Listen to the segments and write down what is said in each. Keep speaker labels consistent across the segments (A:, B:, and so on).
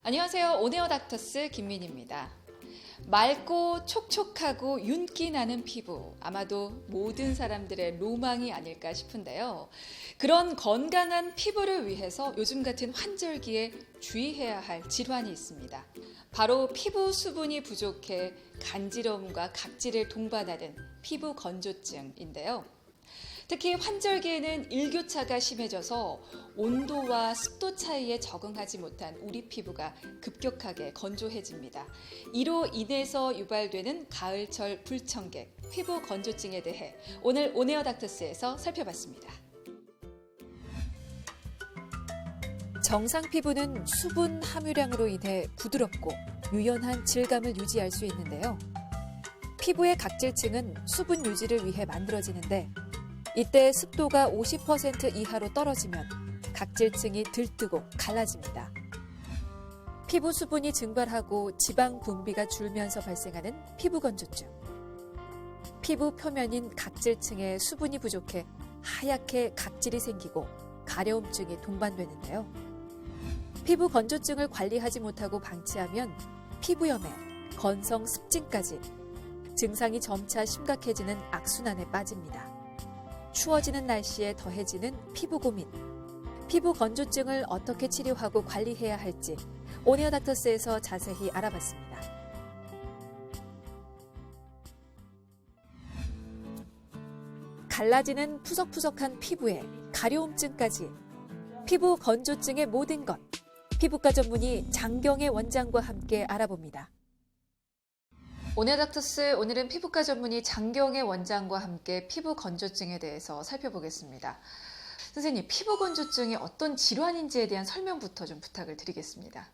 A: 안녕하세요. 온에어 닥터스 김민희입니다. 맑고 촉촉하고 윤기 나는 피부, 아마도 모든 사람들의 로망이 아닐까 싶은데요. 그런 건강한 피부를 위해서 요즘 같은 환절기에 주의해야 할 질환이 있습니다. 바로 피부 수분이 부족해 간지러움과 각질을 동반하는 피부 건조증인데요. 특히 환절기에는 일교차가 심해져서 온도와 습도 차이에 적응하지 못한 우리 피부가 급격하게 건조해집니다. 이로 인해서 유발되는 가을철 불청객, 피부 건조증에 대해 오늘 온에어 닥터스에서 살펴봤습니다. 정상 피부는 수분 함유량으로 인해 부드럽고 유연한 질감을 유지할 수 있는데요. 피부의 각질층은 수분 유지를 위해 만들어지는데 이때 습도가 50% 이하로 떨어지면 각질층이 들뜨고 갈라집니다. 피부 수분이 증발하고 지방 분비가 줄면서 발생하는 피부 건조증. 피부 표면인 각질층에 수분이 부족해 하얗게 각질이 생기고 가려움증이 동반되는데요. 피부 건조증을 관리하지 못하고 방치하면 피부염에 건성 습진까지 증상이 점차 심각해지는 악순환에 빠집니다. 추워지는 날씨에 더해지는 피부 고민. 피부 건조증을 어떻게 치료하고 관리해야 할지 온에어 닥터스에서 자세히 알아봤습니다. 갈라지는 푸석푸석한 피부에 가려움증까지 피부 건조증의 모든 것. 피부과 전문의 장경애 원장과 함께 알아봅니다. 온에어 닥터스 오늘은 피부과 전문의 장경애 원장과 함께 피부 건조증에 대해서 살펴보겠습니다. 선생님, 피부 건조증이 어떤 질환인지에 대한 설명부터 좀 부탁을 드리겠습니다.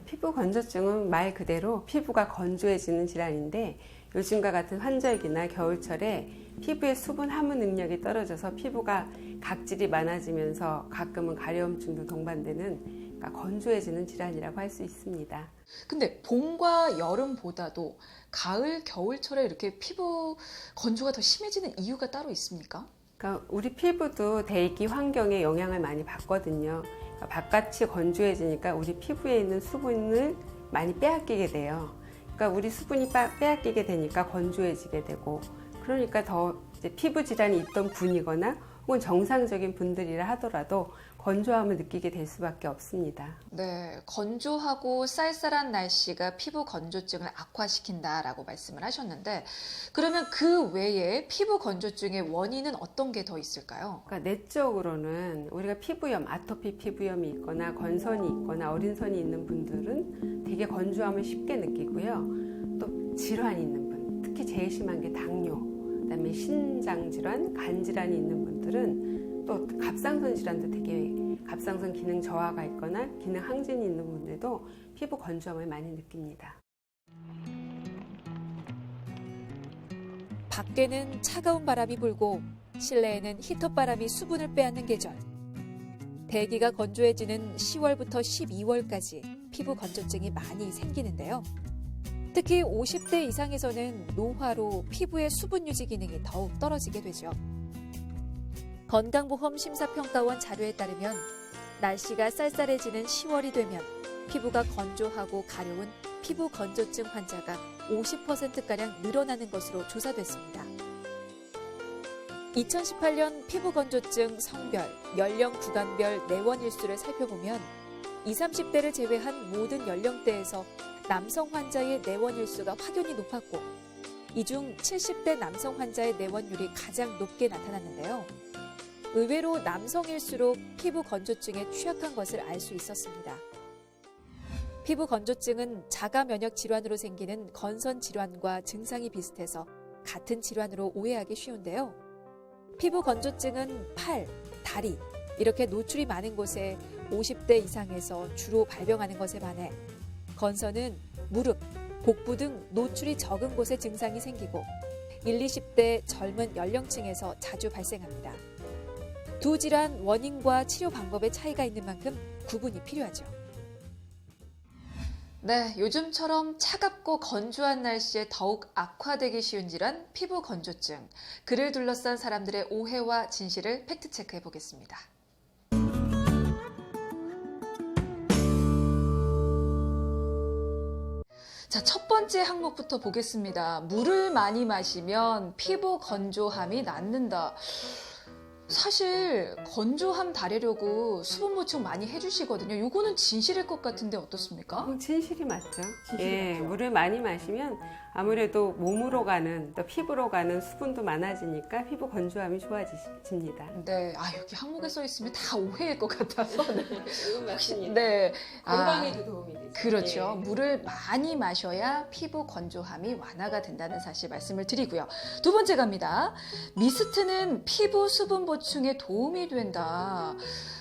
B: 피부 건조증은 말 그대로 피부가 건조해지는 질환인데 요즘과 같은 환절기나 겨울철에 피부의 수분 함유 능력이 떨어져서 피부가 각질이 많아지면서 가끔은 가려움증도 동반되는 건조해지는 질환이라고 할 수 있습니다.
A: 근데 봄과 여름보다도 가을, 겨울철에 이렇게 피부 건조가 더 심해지는 이유가 따로 있습니까?
B: 그러니까 우리 피부도 대기 환경에 영향을 많이 받거든요. 그러니까 바깥이 건조해지니까 우리 피부에 있는 수분을 많이 빼앗기게 돼요. 그러니까 우리 수분이 빼앗기게 되니까 건조해지게 되고, 그러니까 더 이제 피부 질환이 있던 분이거나 혹은 정상적인 분들이라 하더라도 건조함을 느끼게 될 수밖에 없습니다.
A: 네, 건조하고 쌀쌀한 날씨가 피부 건조증을 악화시킨다라고 말씀을 하셨는데, 그러면 그 외에 피부 건조증의 원인은 어떤 게 더 있을까요?
B: 그러니까 내적으로는 우리가 피부염, 아토피 피부염이 있거나 건선이 있거나 어린 선이 있는 분들은 되게 건조함을 쉽게 느끼고요. 또 질환이 있는 분, 특히 제일 심한 게 당뇨, 그다음에 신장 질환, 간 질환이 있는 분들은 또 갑상선 질환도 되게 갑상선 기능 저하가 있거나 기능 항진이 있는 분들도 피부 건조함을 많이 느낍니다.
A: 밖에는 차가운 바람이 불고 실내에는 히터바람이 수분을 빼앗는 계절. 대기가 건조해지는 10월부터 12월까지 피부 건조증이 많이 생기는데요. 특히 50대 이상에서는 노화로 피부의 수분 유지 기능이 더욱 떨어지게 되죠. 건강보험 심사평가원 자료에 따르면 날씨가 쌀쌀해지는 10월이 되면 피부가 건조하고 가려운 피부 건조증 환자가 50%가량 늘어나는 것으로 조사됐습니다. 2018년 피부 건조증 성별, 연령 구간별 내원 일수를 살펴보면 20, 30대를 제외한 모든 연령대에서 남성 환자의 내원 일수가 확연히 높았고 이 중 70대 남성 환자의 내원율이 가장 높게 나타났는데요. 의외로 남성일수록 피부 건조증에 취약한 것을 알 수 있었습니다. 피부 건조증은 자가 면역 질환으로 생기는 건선 질환과 증상이 비슷해서 같은 질환으로 오해하기 쉬운데요. 피부 건조증은 팔, 다리 이렇게 노출이 많은 곳에 50대 이상에서 주로 발병하는 것에 반해 건선은 무릎, 복부 등 노출이 적은 곳에 증상이 생기고 1, 20대 젊은 연령층에서 자주 발생합니다. 두 질환 원인과 치료 방법의 차이가 있는 만큼 구분이 필요하죠. 네, 요즘처럼 차갑고 건조한 날씨에 더욱 악화되기 쉬운 질환, 피부 건조증. 그를 둘러싼 사람들의 오해와 진실을 팩트체크해 보겠습니다.
C: 자, 첫 번째 항목부터 보겠습니다. 물을 많이 마시면 피부 건조함이 낫는다. 사실 건조함 달래려고 수분 보충 많이 해주시거든요. 요거는 진실일 것 같은데 어떻습니까?
B: 진실이 맞죠.
C: 진실이 맞죠.
B: 물을 많이 마시면 아무래도 몸으로 가는 또 피부로 가는 수분도 많아지니까 피부 건조함이 좋아집니다.
C: 네, 여기 항목에 써 있으면 다 오해일 것 같아서. 네.
B: 이건 맞습니다.
C: 네.
B: 건강에도 도움이 되죠.
C: 그렇죠. 물을 많이 마셔야 피부 건조함이 완화가 된다는 사실 말씀을 드리고요. 두 번째 갑니다. 미스트는 피부 수분 보충에 도움이 된다.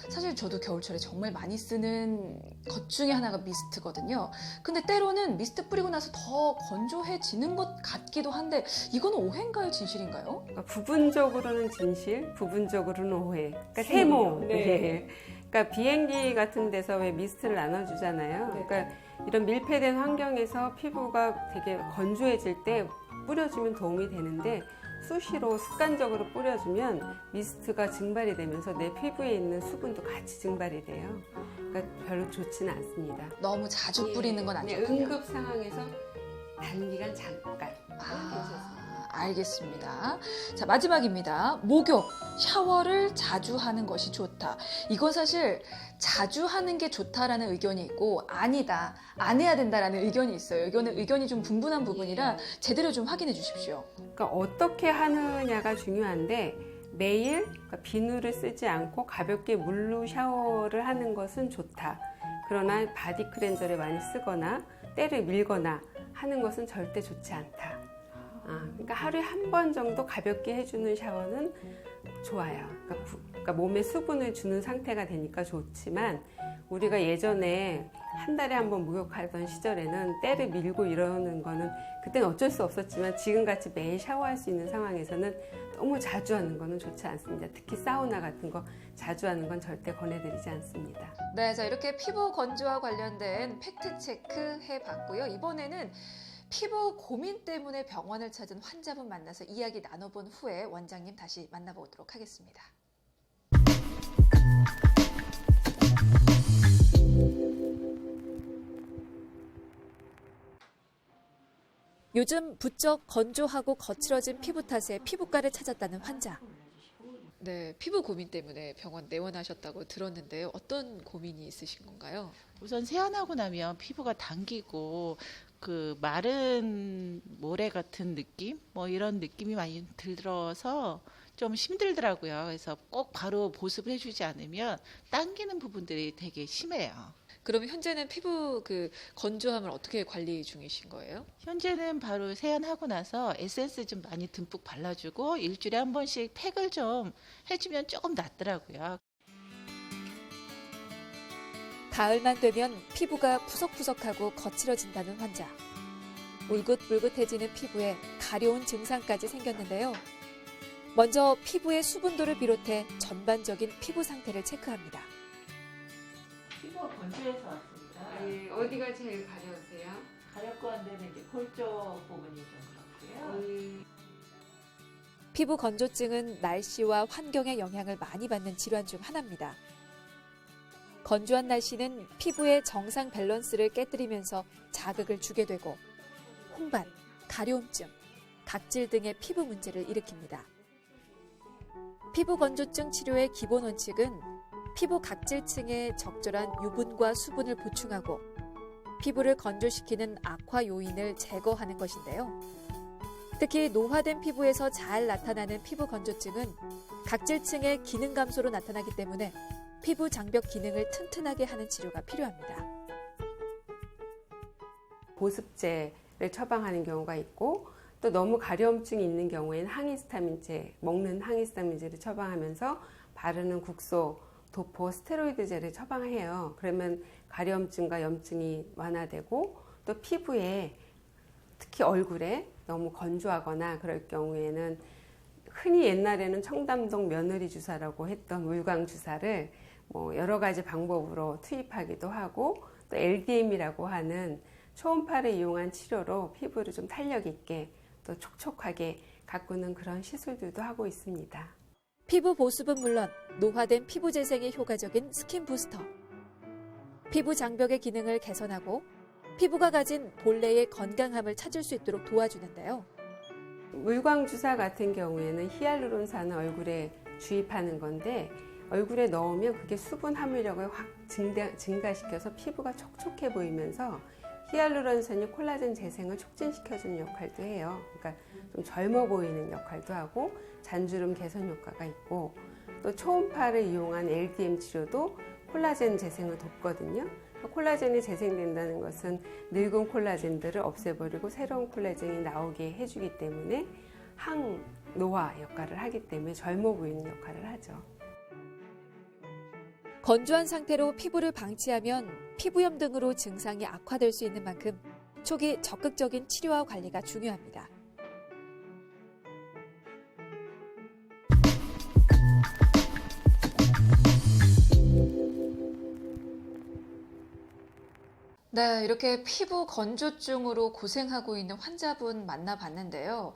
C: 사실 저도 겨울철에 정말 많이 쓰는 것 중에 하나가 미스트거든요. 근데 때로는 미스트 뿌리고 나서 더 건조해지는 것 같기도 한데 이거는 오해인가요? 진실인가요?
B: 그러니까 부분적으로는 진실, 부분적으로는 오해. 그러니까 세모. 네. 그러니까 비행기 같은 데서 왜 미스트를 나눠주잖아요. 그러니까 이런 밀폐된 환경에서 피부가 되게 건조해질 때 뿌려주면 도움이 되는데 수시로 습관적으로 뿌려주면 미스트가 증발이 되면서 내 피부에 있는 수분도 같이 증발이 돼요. 그러니까 별로 좋지는 않습니다.
C: 너무 자주 뿌리는 건 안 좋고요.
B: 응급 상황에서 단기간 잠깐.
C: 알겠습니다. 자, 마지막입니다. 목욕, 샤워를 자주 하는 것이 좋다. 이건 사실 자주 하는 게 좋다라는 의견이 있고 아니다, 안 해야 된다라는 의견이 있어요. 이거는 의견이 좀 분분한 부분이라 제대로 좀 확인해 주십시오.
B: 그러니까 어떻게 하느냐가 중요한데 매일 그러니까 비누를 쓰지 않고 가볍게 물로 샤워를 하는 것은 좋다. 그러나 바디 클렌저를 많이 쓰거나 때를 밀거나 하는 것은 절대 좋지 않다. 그러니까 하루에 한 번 정도 가볍게 해주는 샤워는 좋아요. 그러니까 몸에 수분을 주는 상태가 되니까 좋지만 우리가 예전에 한 달에 한 번 목욕하던 시절에는 때를 밀고 이러는 거는 그때는 어쩔 수 없었지만 지금같이 매일 샤워할 수 있는 상황에서는 너무 자주 하는 거는 좋지 않습니다. 특히 사우나 같은 거 자주 하는 건 절대 권해드리지 않습니다.
C: 네, 자 이렇게 피부 건조와 관련된 팩트 체크 해봤고요. 이번에는 피부 고민 때문에 병원을 찾은 환자분 만나서 이야기 나눠본 후에 원장님 다시 만나보도록 하겠습니다.
A: 요즘 부쩍 건조하고 거칠어진 피부 탓에 피부과를 찾았다는 환자.
C: 네, 피부 고민 때문에 병원 내원하셨다고 들었는데요. 어떤 고민이 있으신 건가요?
D: 우선 세안하고 나면 피부가 당기고 그 마른 모래 같은 느낌? 뭐 이런 느낌이 많이 들어서 좀 힘들더라고요. 그래서 꼭 바로 보습을 해주지 않으면 당기는 부분들이 되게 심해요.
C: 그럼 현재는 피부 건조함을 어떻게 관리 중이신 거예요?
D: 현재는 바로 세안하고 나서 에센스 좀 많이 듬뿍 발라주고 일주일에 한 번씩 팩을 좀 해주면 조금 낫더라고요.
A: 가을만 되면 피부가 푸석푸석하고 거칠어진다는 환자. 울긋불긋해지는 피부에 가려운 증상까지 생겼는데요. 먼저 피부의 수분도를 비롯해 전반적인 피부 상태를 체크합니다.
D: 피부가 건조해서 왔습니다.
B: 어디가 제일 가려우세요?
D: 가렵고 한 데는 이제 콜 쪽 부분이 좀 그렇고요.
A: 피부 건조증은 날씨와 환경의 영향을 많이 받는 질환 중 하나입니다. 건조한 날씨는 피부의 정상 밸런스를 깨뜨리면서 자극을 주게 되고 홍반, 가려움증, 각질 등의 피부 문제를 일으킵니다. 피부 건조증 치료의 기본 원칙은 피부 각질층에 적절한 유분과 수분을 보충하고 피부를 건조시키는 악화 요인을 제거하는 것인데요. 특히 노화된 피부에서 잘 나타나는 피부 건조증은 각질층의 기능 감소로 나타나기 때문에 피부 장벽 기능을 튼튼하게 하는 치료가 필요합니다.
B: 보습제를 처방하는 경우가 있고 또 너무 가려움증이 있는 경우에는 항히스타민제, 먹는 항히스타민제를 처방하면서 바르는 국소, 도포, 스테로이드제를 처방해요. 그러면 가려움증과 염증이 완화되고 또 피부에 특히 얼굴에 너무 건조하거나 그럴 경우에는 흔히 옛날에는 청담동 며느리 주사라고 했던 물광 주사를 뭐 여러 가지 방법으로 투입하기도 하고 또 LDM이라고 하는 초음파를 이용한 치료로 피부를 좀 탄력 있게 또 촉촉하게 가꾸는 그런 시술들도 하고 있습니다.
A: 피부 보습은 물론 노화된 피부 재생에 효과적인 스킨 부스터. 피부 장벽의 기능을 개선하고 피부가 가진 본래의 건강함을 찾을 수 있도록 도와주는데요.
B: 물광주사 같은 경우에는 히알루론산을 얼굴에 주입하는 건데 얼굴에 넣으면 그게 수분 함유력을 확 증가시켜서 피부가 촉촉해 보이면서 히알루론산이 콜라겐 재생을 촉진시켜주는 역할도 해요. 그러니까 좀 젊어 보이는 역할도 하고 잔주름 개선 효과가 있고 또 초음파를 이용한 LDM 치료도 콜라겐 재생을 돕거든요. 콜라겐이 재생된다는 것은 늙은 콜라겐들을 없애버리고 새로운 콜라겐이 나오게 해주기 때문에 항노화 역할을 하기 때문에 젊어 보이는 역할을 하죠.
A: 건조한 상태로 피부를 방치하면 피부염 등으로 증상이 악화될 수 있는 만큼 초기 적극적인 치료와 관리가 중요합니다.
C: 네, 이렇게 피부 건조증으로 고생하고 있는 환자분 만나봤는데요.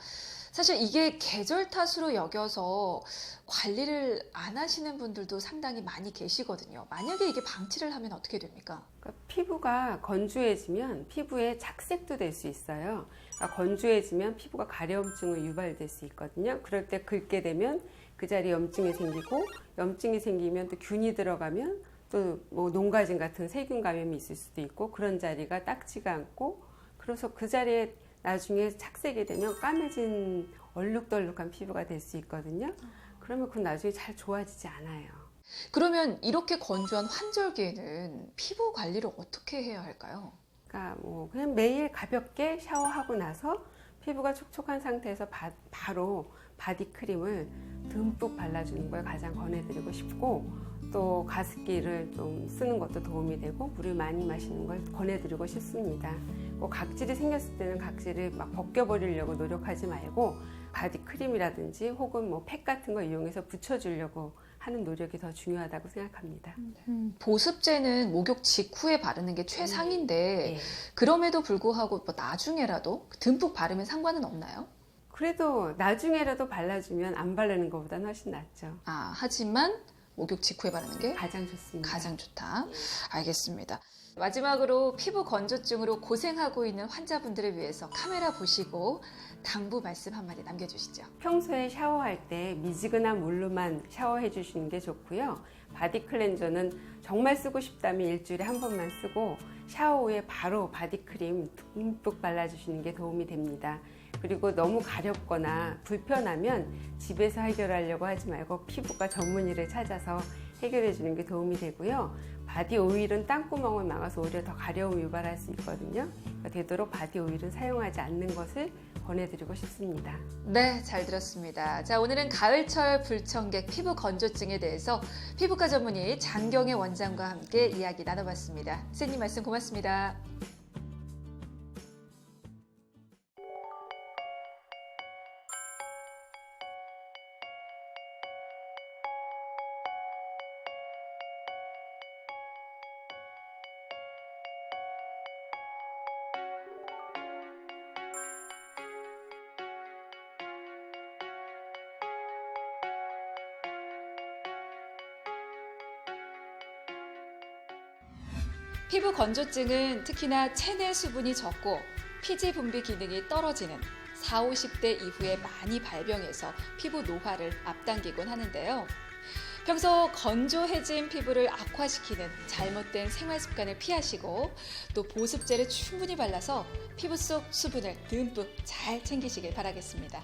C: 사실 이게 계절 탓으로 여겨서 관리를 안 하시는 분들도 상당히 많이 계시거든요. 만약에 이게 방치를 하면 어떻게 됩니까?
B: 그러니까 피부가 건조해지면 피부에 착색도 될 수 있어요. 그러니까 건조해지면 피부가 가려움증으로 유발될 수 있거든요. 그럴 때 긁게 되면 그 자리에 염증이 생기고 염증이 생기면 또 균이 들어가면 또 뭐 농가진 같은 세균 감염이 있을 수도 있고 그런 자리가 닦지가 않고 그래서 그 자리에 나중에 착색이 되면 까매진 얼룩덜룩한 피부가 될 수 있거든요. 그러면 그건 나중에 잘 좋아지지 않아요.
C: 그러면 이렇게 건조한 환절기에는 피부 관리를 어떻게 해야 할까요?
B: 그러니까 뭐 그냥 매일 가볍게 샤워하고 나서 피부가 촉촉한 상태에서 바로 바디크림을 듬뿍 발라주는 걸 가장 권해드리고 싶고 또 가습기를 좀 쓰는 것도 도움이 되고 물을 많이 마시는 걸 권해드리고 싶습니다. 꼭 각질이 생겼을 때는 각질을 막 벗겨버리려고 노력하지 말고 바디크림이라든지 혹은 뭐 팩 같은 거 이용해서 붙여주려고 하는 노력이 더 중요하다고 생각합니다.
C: 보습제는 목욕 직후에 바르는 게 최상인데
B: 네.
C: 그럼에도 불구하고 뭐 나중에라도 듬뿍 바르면 상관은 없나요?
B: 그래도 나중에라도 발라주면 안 바르는 것보다는 훨씬 낫죠.
C: 하지만 목욕 직후에 바르는 게
B: 가장 좋습니다.
C: 가장 좋다. 알겠습니다. 마지막으로 피부 건조증으로 고생하고 있는 환자분들을 위해서 카메라 보시고 당부 말씀 한마디 남겨주시죠.
B: 평소에 샤워할 때 미지근한 물로만 샤워해 주시는 게 좋고요. 바디 클렌저는 정말 쓰고 싶다면 일주일에 한 번만 쓰고 샤워 후에 바로 바디크림 듬뿍 발라주시는 게 도움이 됩니다. 그리고 너무 가렵거나 불편하면 집에서 해결하려고 하지 말고 피부과 전문의를 찾아서 해결해 주는 게 도움이 되고요. 바디 오일은 땀구멍을 막아서 오히려 더 가려움 유발할 수 있거든요. 그러니까 되도록 바디 오일은 사용하지 않는 것을 권해드리고 싶습니다.
C: 네, 잘 들었습니다. 자, 오늘은 가을철 불청객 피부 건조증에 대해서 피부과 전문의 장경애 원장과 함께 이야기 나눠봤습니다. 선생님 말씀 고맙습니다. 피부 건조증은 특히나 체내 수분이 적고 피지 분비 기능이 떨어지는 40, 50대 이후에 많이 발병해서 피부 노화를 앞당기곤 하는데요. 평소 건조해진 피부를 악화시키는 잘못된 생활 습관을 피하시고 또 보습제를 충분히 발라서 피부 속 수분을 듬뿍 잘 챙기시길 바라겠습니다.